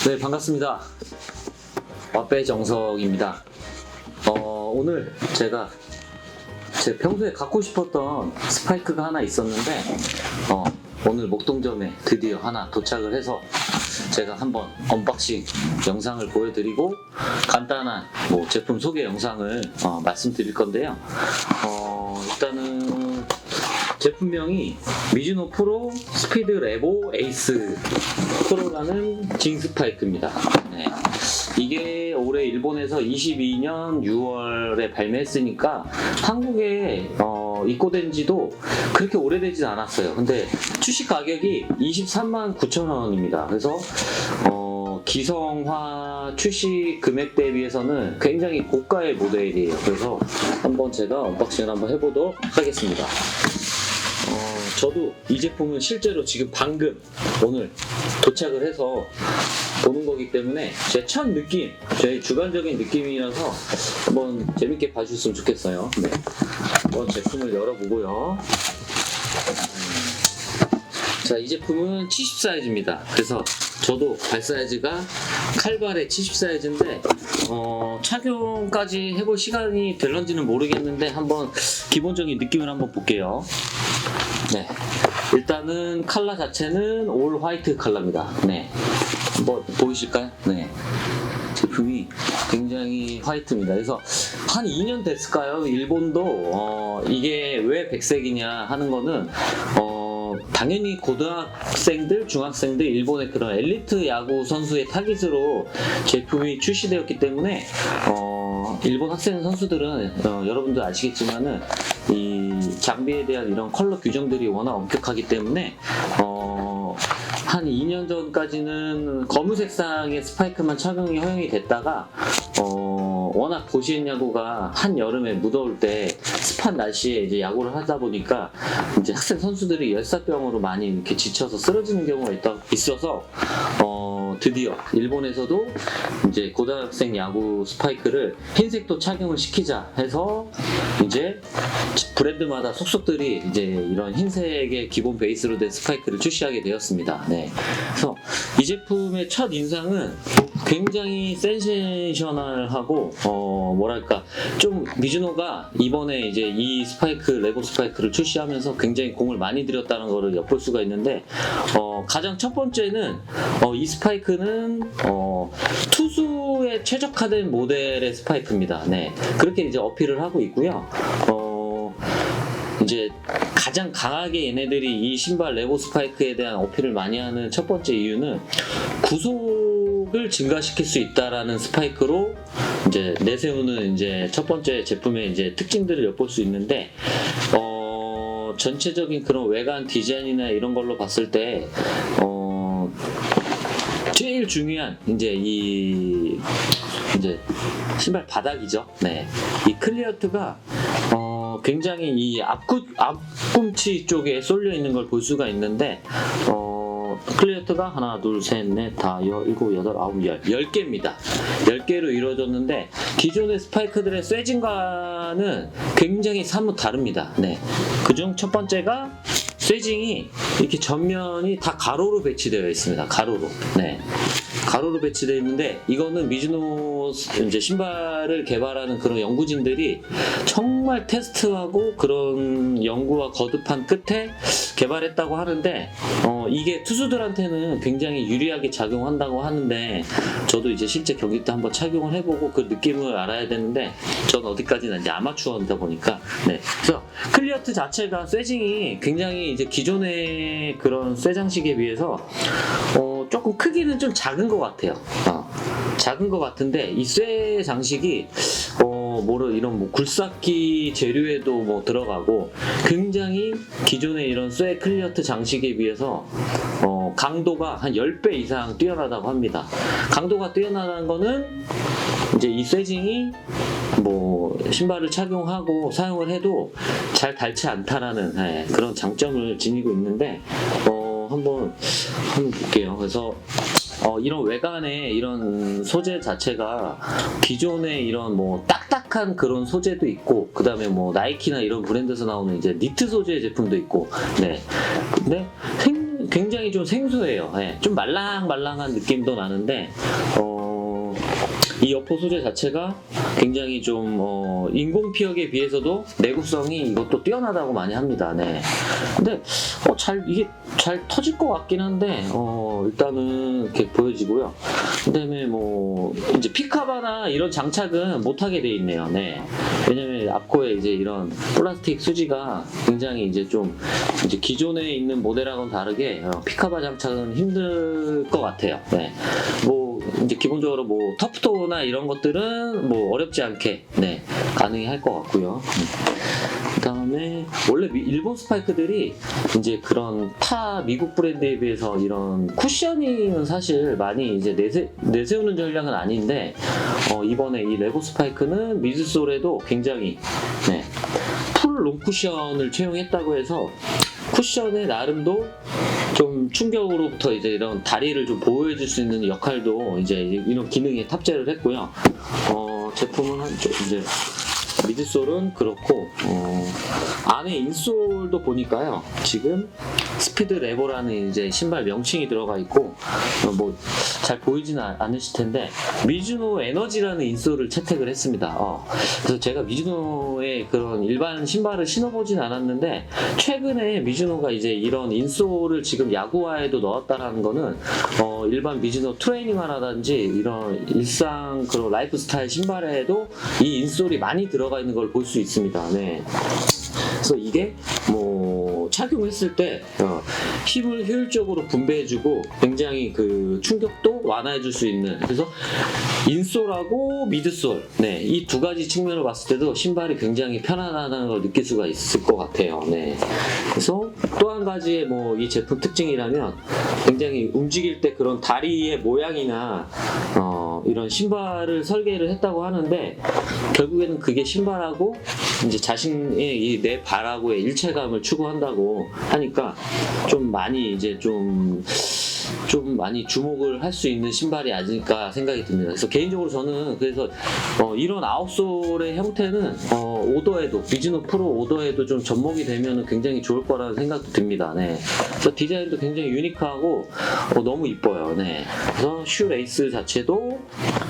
네, 반갑습니다. 와빼 정석입니다. 오늘 제가 제 평소에 갖고 싶었던 스파이크가 하나 있었는데 오늘 목동점에 드디어 하나 도착을 해서 제가 한번 언박싱 영상을 보여드리고 간단한 제품 소개 영상을 말씀드릴 건데요. 일단은 제품명이 미즈노 프로 스피드 레보 에이스 프로라는 진 스파이크입니다. 네. 이게 올해 일본에서 22년 6월에 발매했으니까 한국에 입고된 지도 그렇게 오래되진 않았어요. 근데 출시 가격이 23만 9천 원입니다. 그래서 기성화 출시 금액 대비해서는 굉장히 고가의 모델이에요. 그래서 한번 제가 언박싱을 한번 해보도록 하겠습니다. 저도 이 제품은 실제로 지금 방금 오늘 도착을 해서 보는 거기 때문에 제 첫 느낌, 제 주관적인 느낌이라서 한번 재밌게 봐주셨으면 좋겠어요. 네. 한번 제품을 열어보고요. 자, 이 제품은 70 사이즈입니다. 그래서 저도 발 사이즈가 칼발의 70 사이즈인데 착용까지 해볼 시간이 될런지는 모르겠는데 한번 기본적인 느낌을 한번 볼게요. 네, 일단은 컬러 자체는 올 화이트 컬러입니다. 네, 한번 보이실까요? 네, 제품이 굉장히 화이트입니다. 그래서 한 2년 됐을까요? 일본도 이게 왜 백색이냐 하는 거는 당연히 고등학생들, 중학생들, 일본의 그런 엘리트 야구 선수의 타깃으로 제품이 출시되었기 때문에 일본 학생 선수들은 여러분들 아시겠지만은 이 장비에 대한 이런 컬러 규정들이 워낙 엄격하기 때문에 한 2년 전까지는 검은색상의 스파이크만 착용이 허용이 됐다가 워낙 고시엔 야구가 한 여름에 무더울 때 습한 날씨에 이제 야구를 하다 보니까 이제 학생 선수들이 열사병으로 많이 이렇게 지쳐서 쓰러지는 경우가 있어서 드디어 일본에서도 이제 고등학생 야구 스파이크를 흰색도 착용을 시키자 해서 이제 브랜드마다 속속들이 이제 이런 흰색의 기본 베이스로 된 스파이크를 출시하게 되었습니다. 네. 그래서 이 제품의 첫 인상은 굉장히 센세이셔널하고 뭐랄까 좀 미즈노가 이번에 이제 이 스파이크 레고 스파이크를 출시하면서 굉장히 공을 많이 들였다는 것을 엿볼 수가 있는데 가장 첫 번째는 이 스파이크는 투수에 최적화된 모델의 스파이크입니다. 네, 그렇게 이제 어필을 하고 있고요. 이제 가장 강하게 얘네들이 이 신발 레고 스파이크에 대한 어필을 많이 하는 첫 번째 이유는 구속을 증가시킬 수 있다라는 스파이크로 이제 내세우는 이제 첫 번째 제품의 이제 특징들을 엿볼 수 있는데 전체적인 그런 외관 디자인이나 이런 걸로 봤을 때 제일 중요한 이제 이제 신발 바닥이죠. 네, 이 클리어트가 굉장히 이 앞꿈치 쪽에 쏠려 있는 걸 볼 수가 있는데 클리어트가 하나, 둘, 셋, 넷, 다, 일곱, 여덟, 아홉, 10개입니다. 10개로 이루어졌는데 기존의 스파이크들의 쇠징과는 굉장히 사뭇 다릅니다. 네, 그중 첫 번째가 쇠징이 이렇게 전면이 다 가로로 배치되어 있습니다. 가로로. 네. 가로로 배치되어 있는데 이거는 미즈노 이제 신발을 개발하는 그런 연구진들이 정말 테스트하고 그런 연구와 거듭한 끝에 개발했다고 하는데 이게 투수들한테는 굉장히 유리하게 작용한다고 하는데 저도 이제 실제 경기 때 한번 착용을 해보고 그 느낌을 알아야 되는데 전 어디까지나 이제 아마추어이다 보니까 네. 그래서 클리어트 자체가 쇠징이 굉장히 이제 기존의 그런 쇠 장식에 비해서 조금 크기는 좀 작은 것 같아요. 작은 것 같은데 이 쇠 장식이 이런 굴삭기 재료에도 들어가고 굉장히 기존의 이런 쇠 클리어트 장식에 비해서 강도가 한 10배 이상 뛰어나다고 합니다. 강도가 뛰어나다는 거는 이제 이 쇠징이 신발을 착용하고 사용을 해도 잘 닳지 않다라는 그런 장점을 지니고 있는데 한번 볼게요. 그래서 이런 외관의 이런 소재 자체가 기존의 이런 딱딱한 그런 소재도 있고, 그 다음에 나이키나 이런 브랜드에서 나오는 이제 니트 소재의 제품도 있고, 네. 근데 굉장히 좀 생소해요. 네, 좀 말랑말랑한 느낌도 나는데 이 여포 소재 자체가 굉장히 좀 인공 피혁에 비해서도 내구성이 이것도 뛰어나다고 많이 합니다. 네. 근데 이게 잘 터질 것 같긴 한데 일단은 이렇게 보여지고요. 그다음에 뭐 이제 피카바나 이런 장착은 못하게 돼 있네요. 네. 왜냐면 앞코에 이제 이런 플라스틱 수지가 굉장히 이제 좀 이제 기존에 있는 모델하고는 다르게 피카바 장착은 힘들 것 같아요. 네. 뭐 이제 기본적으로 뭐 터프토나 이런 것들은 뭐 어렵지 않게 네, 가능할 것 같고요. 그다음에 원래 일본 스파이크들이 이제 그런 타 미국 브랜드에 비해서 이런 쿠셔닝은 사실 많이 이제 내세우는 전략은 아닌데 이번에 이 레고 스파이크는 미드솔에도 굉장히 네, 풀 롱 쿠션을 채용했다고 해서 쿠션의 나름도 좀 충격으로부터 이제 이런 다리를 좀 보호해줄 수 있는 역할도 이제 이런 기능에 탑재를 했고요. 제품은 한쪽 이제 미드솔은 그렇고 안에 인솔도 보니까요. 지금 스피드 레버라는 이제 신발 명칭이 들어가 있고 뭐 잘 보이지는 않으실 텐데 미즈노 에너지라는 인솔을 채택을 했습니다. 그래서 제가 미즈노의 그런 일반 신발을 신어보진 않았는데 최근에 미즈노가 이제 이런 인솔을 지금 야구화에도 넣었다라는 거는 일반 미즈노 트레이닝화라든지 이런 일상 그런 라이프 스타일 신발에도 이 인솔이 많이 들어가 있는 걸 볼 수 있습니다. 네. 그래서 이게 뭐 착용했을 때 힘을 효율적으로 분배해주고 굉장히 그 충격도 완화해줄 수 있는, 그래서 인솔하고 미드솔 네, 이 두 가지 측면을 봤을 때도 신발이 굉장히 편안하다는 걸 느낄 수가 있을 것 같아요. 네. 그래서 또 한 가지의 뭐 이 제품 특징이라면 굉장히 움직일 때 그런 다리의 모양이나 이런 신발을 설계를 했다고 하는데 결국에는 그게 신발하고 이제 자신의 이 내 발하고의 일체감을 추구한다고 하니까 좀 많이 이제 좀 많이 주목을 할 수 있는 신발이 아닐까 생각이 듭니다. 그래서 개인적으로 저는 그래서 이런 아웃솔의 형태는 오더에도 미즈노 프로 오더에도 좀 접목이 되면 굉장히 좋을 거라는 생각도 듭니다. 네. 그래서 디자인도 굉장히 유니크하고 너무 이뻐요. 네. 그래서 슈 레이스 자체도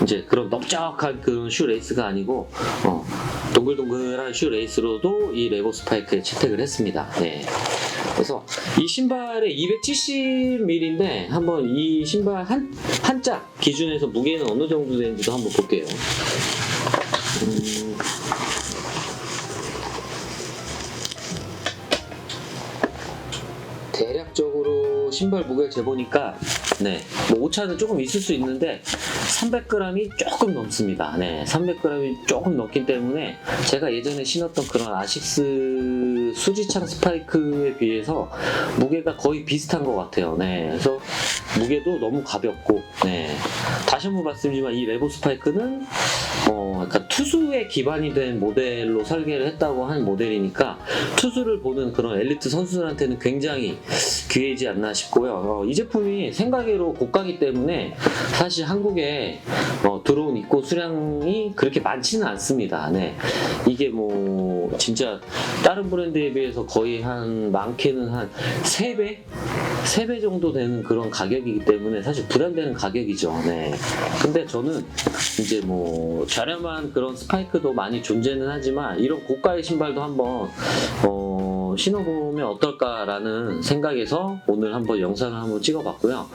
이제 그런 넓적한 그런 슈 레이스가 아니고 동글동글한 슈 레이스로도 이 레고 스파이크에 채택을 했습니다. 네. 그래서 이 신발의 270mm인데 한번 이 신발 한 짝 기준에서 무게는 어느 정도 되는지도 한번 볼게요. 대략적으로 신발 무게를 재보니까 네, 뭐 오차는 조금 있을 수 있는데 300g이 조금 넘습니다. 네, 300g이 조금 넘기 때문에 제가 예전에 신었던 그런 아식스 수지창 스파이크에 비해서 무게가 거의 비슷한 것 같아요. 네, 그래서 무게도 너무 가볍고 네, 다시 한번 말씀드리지만 이 레고 스파이크는 약간 투수에 기반이 된 모델로 설계를 했다고 한 모델이니까 투수를 보는 그런 엘리트 선수들한테는 굉장히 귀하지 않나 싶고요. 이 제품이 생가계로 고가기 때문에 사실 한국에 들어온 입고 수량이 그렇게 많지는 않습니다. 네. 이게 뭐 진짜 다른 브랜드에 비해서 거의 한 많게는 한 3배 정도 되는 그런 가격이기 때문에 사실 부담되는 가격이죠. 네. 근데 저는 이제 뭐 저렴한 그런 스파이크도 많이 존재는 하지만 이런 고가의 신발도 한번 신어보면 어떨까라는 생각에서 오늘 한번 영상을 한번 찍어봤고요.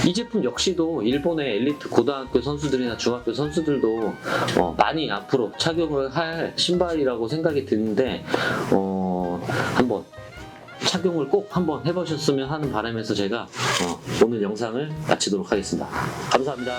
이 제품 역시도 일본의 엘리트 고등학교 선수들이나 중학교 선수들도 많이 앞으로 착용을 할 신발이라고 생각이 드는데 한번 착용을 꼭 한번 해보셨으면 하는 바람에서 제가 오늘 영상을 마치도록 하겠습니다. 감사합니다.